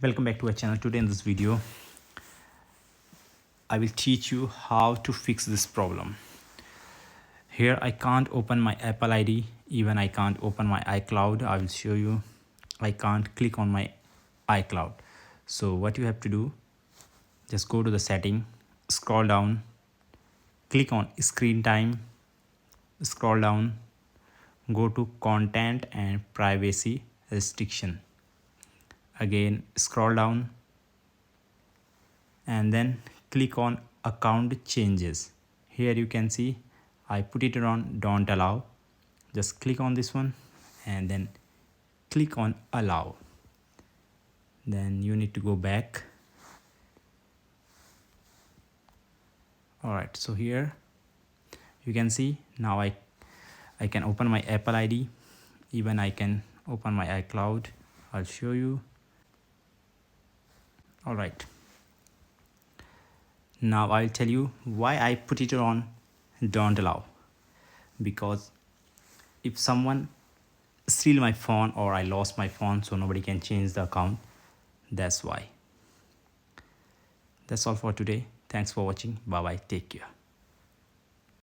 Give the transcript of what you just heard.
Welcome back to our channel. Today in this video I will teach you how to fix this problem. Here I can't open my Apple ID, even I can't open my iCloud. I will show you. I can't click on my iCloud. So what you have to do, just go to the setting, scroll down, click on screen time, scroll down, go to content and privacy restriction. Again scroll down and then click on account changes. Here you can see I put it on don't allow. Just click on this one and then click on allow. Then you need to go back. Alright, so here you can see now I can open my Apple ID, even I can open my iCloud. I'll show you. Alright, now I'll tell you why I put it on don't allow. Because if someone steal my phone or I lost my phone, so nobody can change the account, that's why. That's all for today. Thanks for watching. Bye bye. Take care.